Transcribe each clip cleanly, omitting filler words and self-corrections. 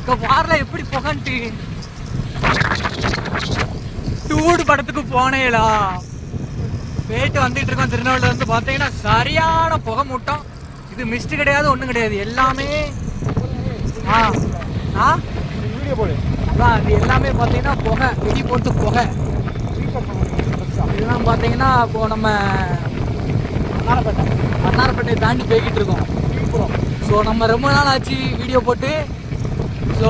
பார்ல எப்படி புகன்ட்டு டூடு படத்துக்கு போனேலா போயிட்டு வந்துட்டு இருக்கோம். திருநெல்வேலியில இருந்து பார்த்தீங்கன்னா சரியான புகை மூட்டம். இது மிஸ்ட் கிடையாது, ஒன்றும் கிடையாது, எல்லாமே அதான் இது எல்லாமே பார்த்தீங்கன்னா புகை, வெடி போட்டு புகை. இதெல்லாம் பார்த்தீங்கன்னா இப்போ நம்ம மன்னார்பேட்டை தாண்டி போய்கிட்டு இருக்கோம். ஸோ நம்ம ரொம்ப நாள் ஆச்சு வீடியோ போட்டு. ஸோ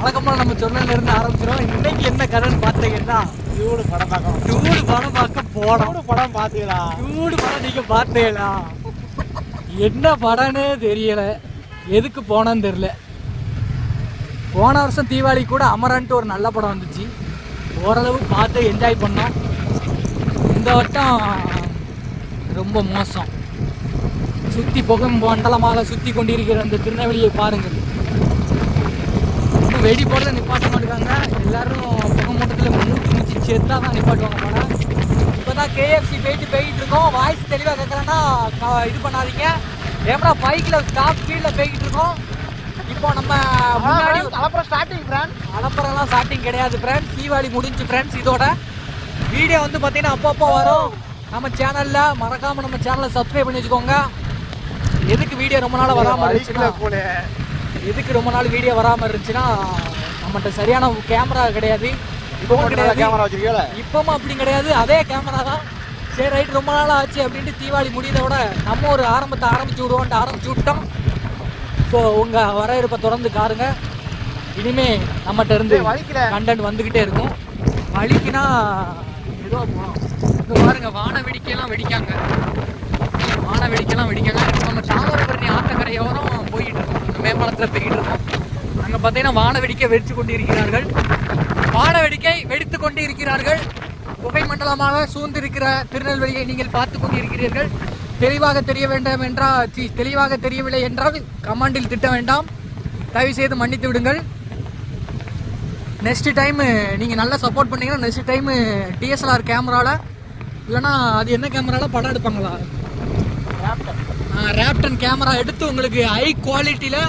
வழக்கமாக நம்ம சொன்னதுலேருந்து ஆரம்பிச்சிடும். இன்னைக்கு என்ன கதைன்னு பார்த்தீங்கன்னா டூடு படம் பார்க்க போனோம். படம் பார்த்தீங்களா? டூடு படம் நீங்கள் பார்த்தீங்களா? என்ன படம்னு தெரியல, எதுக்கு போனான்னு தெரியல. போன வருஷம் தீபாவளி கூட அமரன்ட்டு ஒரு நல்ல படம் வந்துச்சு, ஓரளவு பார்த்து என்ஜாய் பண்ணோம். இந்த வட்டம் ரொம்ப மோசம். சுற்றி புகம் மண்டலமாக சுற்றி கொண்டிருக்கிற அந்த திருநெல்வேலியை பாருங்கள். இன்னும் வெடி போடுறத நிப்பாட்ட மாட்டாங்க. எல்லாரும் புகை மூட்டத்தில் மூச்சு சேர்த்தா தான் நிப்பாட்டுவாங்க போனால். இப்போ தான் கேஎஃப்சி போயிட்டு இருக்கோம். வாய்ஸ் தெளிவாக கேட்குறேன்னா இது பண்ணாதீங்க. ஏன்னா பைக்கில் ஸ்டாப் ஸ்பீடில் போய்கிட்டு இருக்கோம். இப்போ நம்ம முன்னாடி அலப்பறம்லாம் ஸ்டார்டிங் கிடையாது ஃப்ரெண்ட்ஸ். தீபாவளி முடிஞ்சு ஃப்ரெண்ட்ஸ். இதோட வீடியோ வந்து பார்த்தீங்கன்னா அப்பப்போ வரும் நம்ம சேனலில். மறக்காமல் நம்ம சேனலை சப்ஸ்கிரைப் பண்ணி வச்சுக்கோங்க. எதுக்கு வீடியோ ரொம்ப நாள் வராமல் இருந்துச்சுன்னா எதுக்கு ரொம்ப நாள் வீடியோ வராமல் இருந்துச்சுன்னா நம்மகிட்ட சரியான கேமரா கிடையாது. இப்போவும் கிடையாது, இப்பவும் அப்படி கிடையாது, அதே கேமரா தான். சரி ரைட், ரொம்ப நாள் ஆச்சு அப்படின்ட்டு தீபாவளி முடியதோட நம்ம ஒரு ஆரம்பிச்சு விடுவோன்ட்டு ஆரம்பிச்சு விட்டோம். ஸோ உங்கள் வரவேற்பை தொடர்ந்து காருங்க. இனிமே நம்மகிட்ட இருந்து கண்டென்ட் வந்துக்கிட்டே இருக்கும். வலிக்குன்னா ஏதோ போகணும். இங்கே பாருங்க, வான வெடிக்கையெல்லாம் வெடிக்காங்க. நம்ம தாமிரபரணி ஆற்றங்கரையோரம் போயிட்டு இருக்கோம். இந்த மேம்பாலத்தில் போய்கிட்டு இருக்கோம். அங்கே பார்த்தீங்கன்னா வான வெடிக்கை வெடித்து கொண்டு இருக்கிறார்கள். புகை மண்டலமாக சூழ்ந்திருக்கிற திருநெல்வேலியை நீங்கள் பார்த்து கொண்டிருக்கிறீர்கள். தெளிவாக தெரியவில்லை என்றால் கமெண்டில் திட்ட வேண்டாம், தயவு செய்து மன்னித்து விடுங்கள். நெக்ஸ்ட் டைம் நீங்கள் நல்லா சப்போர்ட் பண்ணீங்கன்னா நெக்ஸ்ட் டைம் டிஎஸ்எல்ஆர் கேமராவில், இல்லைனா அது என்ன கேமராவில் படம் எடுப்பாங்களா, ராப்டன் கேமரா எடுத்து உங்களுக்கு ஹை குவாலிட்டியில்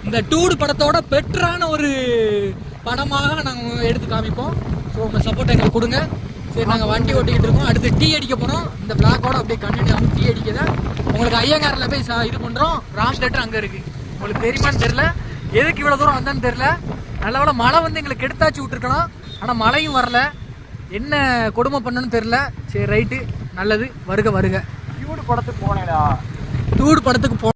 இந்த டூடு படத்தோட பெட்டரான ஒரு படமாக நாங்கள் எடுத்து காமிப்போம். ஸோ உங்கள் சப்போர்ட் எங்களுக்கு கொடுங்க. சரி, நாங்கள் வண்டி ஓட்டிக்கிட்டு இருக்கோம். அடுத்து டீ அடிக்க போகிறோம். இந்த பிளாக்கோட அப்படியே கண்டினியூ ஆகும். டீ அடிக்கல உங்களுக்கு ஐயங்காரில் போய் இது பண்ணுறோம். ராம் தேட்டர் அங்கே இருக்குது. உங்களுக்கு தெரியுமான்னு தெரில, எதுக்கு இவ்வளோ தூரம் வந்தேன்னு தெரில. நல்ல மழை வந்து எங்களுக்கு எடுத்தாச்சு விட்டுருக்கலாம், ஆனால் மழையும் வரல. என்ன கொடுமை பண்ணணும்னு தெரில. சரி ரைட்டு, நல்லது, வருக. டூடு படத்துக்கு